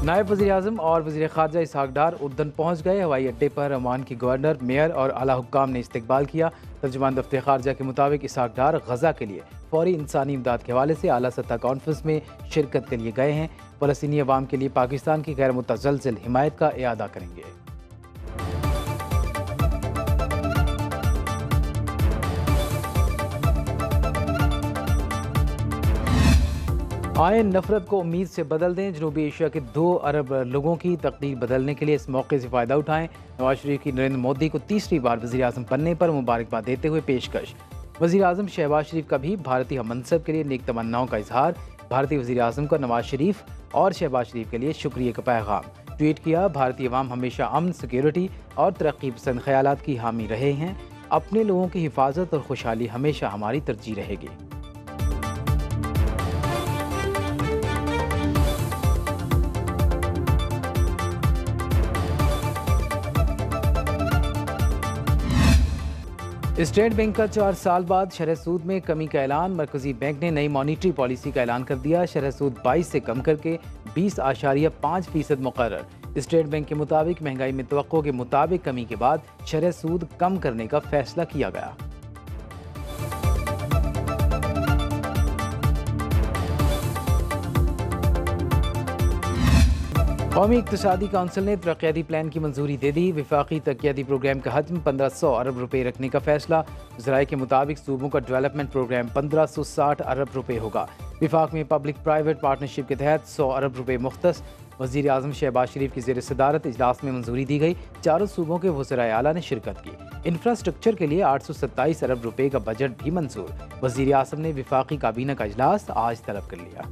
नायब वज़ीर-ए-आज़म और वज़ीर ख़ारजा इसहाक़ डार उर्दन पहुँच गए। हवाई अड्डे पर ओमान की गवर्नर, मेयर और आला हुक्काम ने इस्तकबाल किया। तर्जुमान दफ्तर ख़ारजा के मुताबिक इसहाक़ डार गज़ा के लिए फ़ौरी इंसानी इमदाद के हवाले से आला सतह कॉन्फ्रेंस में शिरकत के लिए गए हैं। फ़लस्तीनी अवाम के लिए पाकिस्तान की गैर मुतज़लज़िल हिमायत का इआदा करेंगे। आए नफरत को उम्मीद से बदल दें। जनूबी एशिया के 2 अरब लोगों की तकदीर बदलने के लिए इस मौके से फ़ायदा उठाएं। नवाज शरीफ की नरेंद्र मोदी को तीसरी बार वज़ीर-ए-आज़म बनने पर मुबारकबाद देते हुए पेशकश। वज़ीर-ए-आज़म शहबाज शरीफ का भी भारतीय मनसब के लिए नेक तमन्नाओं का इजहार। भारतीय वज़ीर-ए-आज़म का नवाज शरीफ और शहबाज शरीफ के लिए शुक्रिया का पैगाम ट्वीट किया। भारतीय अवाम हमेशा अमन, सिक्योरिटी और तरक्की पसंद ख्यालात की हामी रहे हैं। अपने लोगों की हिफाजत और खुशहाली हमेशा हमारी तरजीह रहेगी। स्टेट बैंक का 4 साल बाद शरह सूद में कमी का ऐलान। मरकजी बैंक ने नई मॉनिटरी पॉलिसी का ऐलान कर दिया। शरह सूद 22 से कम करके 20.5% मुकर्रर। स्टेट बैंक के मुताबिक महंगाई में तवक्को के मुताबिक कमी के बाद शरह सूद कम करने का फैसला किया गया। कौमी इक़्तिसादी काउंसिल ने तरक्याती प्लान की मंजूरी दे दी। विफाकी तरक्याती प्रोग्राम का हजम 1500 अरब रुपए रखने का फैसला। ज़राए के मुताबिक सूबों का डेवलपमेंट प्रोग्राम 1560 अरब रुपए होगा। विफाक में पब्लिक प्राइवेट पार्टनरशिप के तहत 100 अरब रुपए मुख्तस। वज़ीर आज़म शहबाज शरीफ की ज़ेर सदारत इजलास में मंजूरी दी गई। चारों सूबों के वज़राए आला ने शिरकत की। इंफ्रास्ट्रक्चर के लिए 827 अरब रुपए का बजट भी मंजूर। वज़ीर आज़म ने विफाकी काबीना का इजलास आज तलब कर लिया।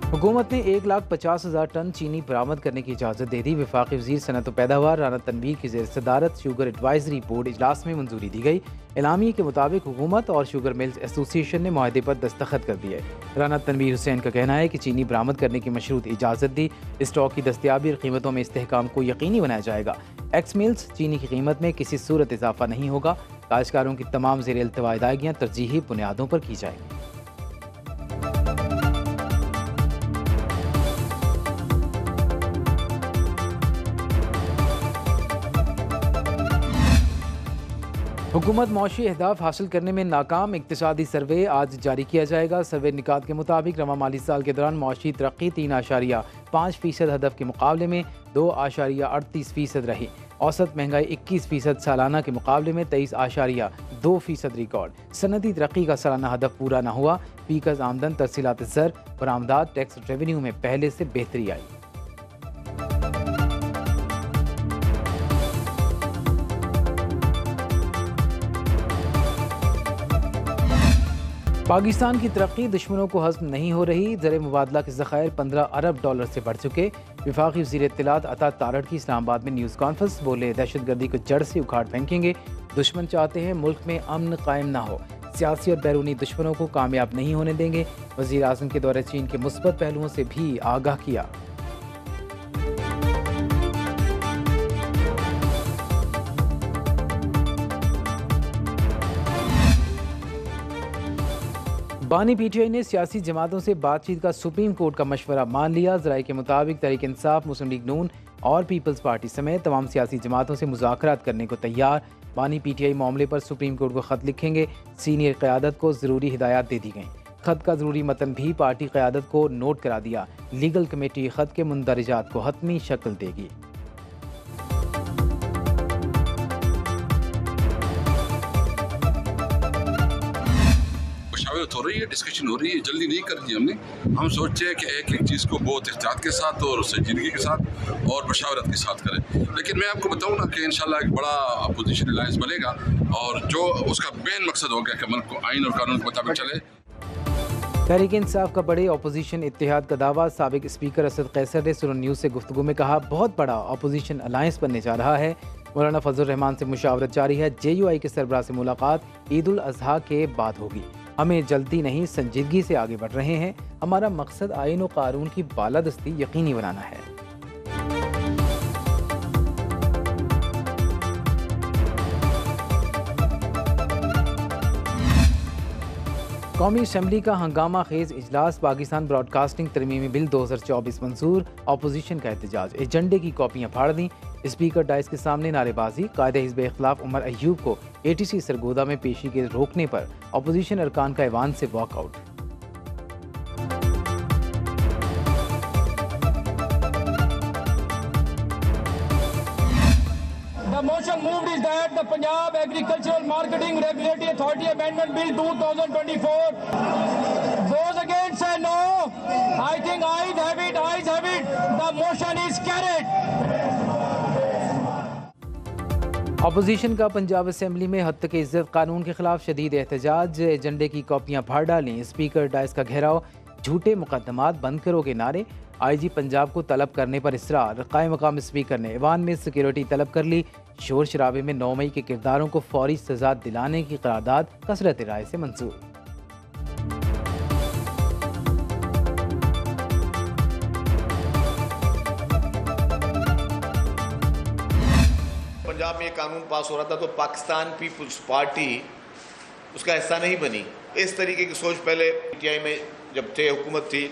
हुकूमत ने 1,50,000 टन चीनी बरामद करने की इजाज़त दे दी। वफाकी वज़ीर सनअत व पैदावार राना तनवीर की ज़ेर सदारत शुगर एडवाइजरी बोर्ड इजलास में मंजूरी दी गई। एलामिया के मुताबिक हुकूमत और शुगर मिल्स एसोसिएशन ने मुआहदे पर दस्तखत कर दिए। राना तनवीर हुसैन का कहना है कि चीनी बरामद करने की मशरूत इजाज़त दी। स्टॉक की दस्तियाबी और कीमतों में इस्तेहकाम को यकीनी बनाया जाएगा। एक्स मिल्स चीनी की कीमत में किसी सूरत इजाफा नहीं होगा। काश्तकारों की तमाम ज़ेर इल्तवा अदायगियाँ तरजीही बुनियादों पर की जाएंगी। हुकूमत मौशी अहदाफ हासिल करने में नाकाम। इक्तिसादी सर्वे आज जारी किया जाएगा। सर्वे निकात के मुताबिक रवा माली साल के दौरान मौशी तरक्की 3.5% हदफ के मुकाबले में 2.38% रही। औसत महंगाई 21% सालाना के मुकाबले में 23.2% रिकॉर्ड। सनती तरक्की का सालाना हदफ पूरा न हुआ। फीकस आमदन, तरसीलात ज़र, बरामदात, टैक्स रेवेन्यू में पहले से बेहतरी आई। पाकिस्तान की तरक्की दुश्मनों को हज़म नहीं हो रही। ज़र मुबादला के ज़खायर 15 अरब डॉलर से बढ़ चुके। विफाकी वज़ीर इत्तलात अता तारड़ की इस्लामाबाद में न्यूज़ कॉन्फ्रेंस। बोले, दहशतगर्दी को जड़ से उखाड़ फेंकेंगे। दुश्मन चाहते हैं मुल्क में अमन कायम ना हो। सियासी और बैरूनी दुश्मनों को कामयाब नहीं होने देंगे। वज़ीर आज़म के दौरे चीन के मुस्बत पहलुओं से भी आगाह किया। बानी पीटीआई ने सियासी जमातों से बातचीत का सुप्रीम कोर्ट का मशवरा मान लिया। ज़राए के मुताबिक तहरीक इंसाफ, मुस्लिम लीग नून और पीपल्स पार्टी समेत तमाम सियासी जमातों से मुज़ाकरात करने को तैयार। बानी पीटीआई मामले पर सुप्रीम कोर्ट को ख़त लिखेंगे। सीनियर क़यादत को ज़रूरी हिदायत दे दी गई। ख़त का ज़रूरी मतन भी पार्टी क़यादत को नोट करा दिया। लीगल कमेटी ख़त के मुंदरजात को हतमी शक्ल देगी। हो रही है, डिस्कशन हो रही है, जल्दी नहीं कर दी हमने। हम सोचते हैं कि एक एक चीज़ को बहुत एहतियात के साथ और संजीदगी के साथ और मशावरत के साथ करें। लेकिन मैं आपको बताऊं ना कि इंशाल्लाह एक बड़ा अपोजिशन अलायंस बनेगा और जो उसका मेन मकसद हो गया कि मुल्क को आइन और कानून के मुताबिक चले। तहरीक इंसाफ का बड़े अपोजिशन इत्तेहाद का दावा। साबिक स्पीकर असद कैसर ने सुरन न्यूज़ से गुफ्तगू में कहा, बहुत बड़ा अपोजिशन अलायंस बनने जा रहा है। मौलाना फजल रहमान से मुशावरत जारी है। JUI के सरबराह से मुलाकात ईद उल अजहा के बाद होगी। हमें जल्दी नहीं, संजीदगी से आगे बढ़ रहे हैं। हमारा मकसद आईन और कानून की बालादस्ती यकीनी बनाना है। कौमी असम्बली का हंगामा खेज इजलास, पाकिस्तान ब्रॉडकास्टिंग तरमीमी बिल 2024 मंजूर, अपोजिशन का एहतजाज, एजेंडे की कॉपियाँ फाड़ दी, स्पीकर डाइस के सामने नारेबाजी, कायदे हिज़्ब इख्तिलाफ उमर अयूब को ATC सरगोदा में पेशी के रोकने पर अपोजिशन अरकान का ऐवान से walkout. The motion moved is that the Punjab Agricultural Marketing Regulatory Authority Amendment Bill 2024 goes against say no. I think ayes have it, ayes have it. The motion is carried. Opposition का Punjab assembly में हद तक इज्जत कानून के खिलाफ शदीद एहतजाज, एजेंडे की कॉपियाँ फाड़ डालीं, स्पीकर डाइस का घेराव, झूठे मुकदमात बंद करो के नारे, IG पंजाब को तलब करने पर इसरार, कायम मकाम स्पीकर ने ऐवान में सिक्योरिटी तलब कर ली, शोर शराबे में 9 मई के किरदारों को फौरी सजा दिलाने की करारदाद कसरत राय से मंजूर। पंजाब में ये कानून पास हो रहा था तो पाकिस्तान पीपल्स पार्टी उसका हिस्सा नहीं बनी। इस तरीके की सोच पहले PTI में जब थे हुकूमत थी,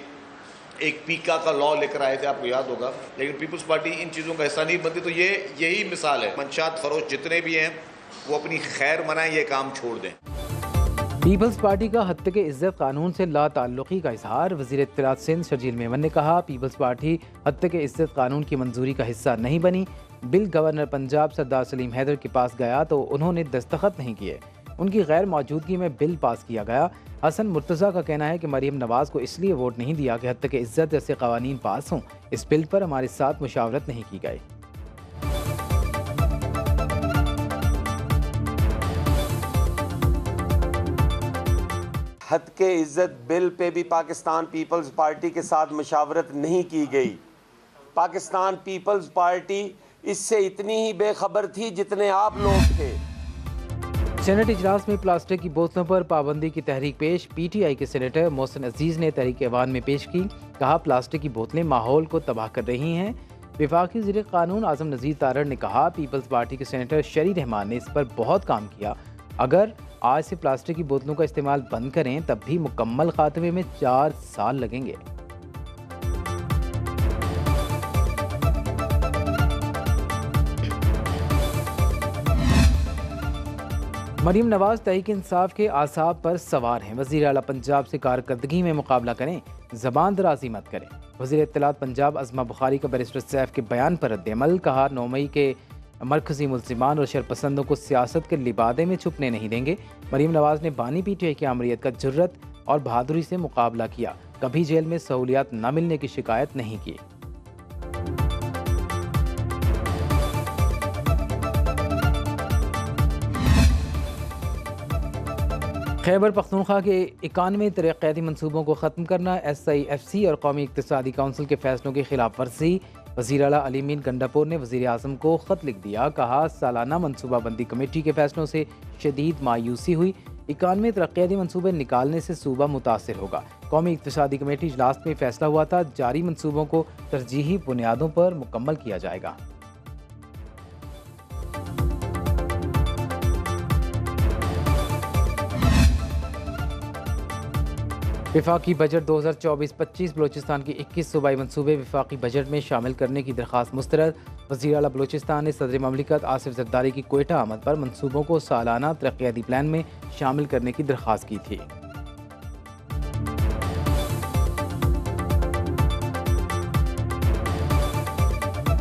एक पीका का लॉ लेकर आए थे, आपको याद होगा, लेकिन पीपल्स पार्टी इन चीज़ों का हिस्सा नहीं बनती। तो ये यही मिसाल है, मंशात फरोश जितने भी हैं वो अपनी खैर मनाएं, ये काम छोड़ दें। पीपल्स पार्टी का हद तक इज्जत कानून से ला ताल्लुकी का इजहार, वज़ीर इत्तलात सिंध शर्जील मेमन ने कहा पीपल्स पार्टी हद तक इज्जत कानून की मंजूरी का हिस्सा नहीं बनी। बिल गवर्नर पंजाब सरदार सलीम हैदर के पास गया तो उन्होंने दस्तखत नहीं किए, उनकी गैर मौजूदगी में बिल पास किया गया। हसन मुर्तज़ा का कहना है कि मरीम नवाज़ को इसलिए वोट नहीं दिया कि हद तक इज्जत जैसे कवानीन पास हों, इस बिल पर हमारे साथ मुशावरत नहीं की गई। हद के इज्जत बिल पे भी पाकिस्तान पीपल्स पार्टी के साथ मुशावरत नहीं की गई। पाकिस्तान पीपल्स पार्टी इससे इतनी ही बेखबर थी जितने आप लोग थे। सेनेट इजलास में प्लास्टिक की बोतलों पर पाबंदी की तहरीक पेश, PTI के सेनेटर मोहसिन अजीज ने तहरीक ऐवान में पेश की, कहा प्लास्टिक की बोतलें माहौल को तबाह कर रही हैं। वफाकी वज़ीर कानून आज़म नज़ीर तारड़ ने कहा पीपल्स पार्टी के सेनेटर शरी रहमान ने इस पर बहुत काम किया, अगर आज से प्लास्टिक की बोतलों का इस्तेमाल बंद करें तब भी मुकम्मल खात्मे में 4 साल लगेंगे। मरीम नवाज तहरीक इंसाफ के आसाब पर सवार हैं, वज़ीर आला पंजाब से कारकर्दगी में मुकाबला करें, ज़बान दराजी मत करें। वज़ीर इत्तलात पंजाब अज़मा बुखारी का बैरिस्टर सैफ के बयान पर रद्द-ए-अमल, कहा 9 मई के मरकज़ी मुल्ज़िमान और शरपसंदों को सियासत के लिबादे में छुपने नहीं देंगे। मरीम नवाज ने बानी PTI की आमरीत का जुर्रत और बहादुरी से मुकाबला किया, कभी जेल में सहूलियात न मिलने की शिकायत नहीं की। खैबर पख्तूनख्वा के 91 तरक्याती मनसूबों को ख़त्म करना, SIFC और कौमी इक़्तिसादी काउंसिल के फैसलों की खिलाफ वर्जी। वज़ीर आला अली मीन गंडापुर ने वज़ीर आज़म को ख़त लिख दिया, कहा सालाना मनसूबाबंदी कमेटी के फैसलों से शदीद मायूसी हुई, 91 तरक्याती मनसूबे निकालने से सूबा मुतासिर होगा। कौमी इक़्तिसादी कमेटी इजलास में फैसला हुआ था, जारी मनसूबों को तरजीही बुनियादों पर मुकम्मल किया जाएगा। वफाकी बजट 2024-25 बलोचिस्तान की 21 सूबाई मनसूबे वफाकी बजट में शामिल करने की दरख्वास्त मुस्तरद। वज़ीर आला बलोचिस्तान ने सदर ममलिकत आसिफ ज़रदारी की कोयटा आमद पर मनसूबों को सालाना तरक्याती प्लान में शामिल करने की दरख्वास्त की थी।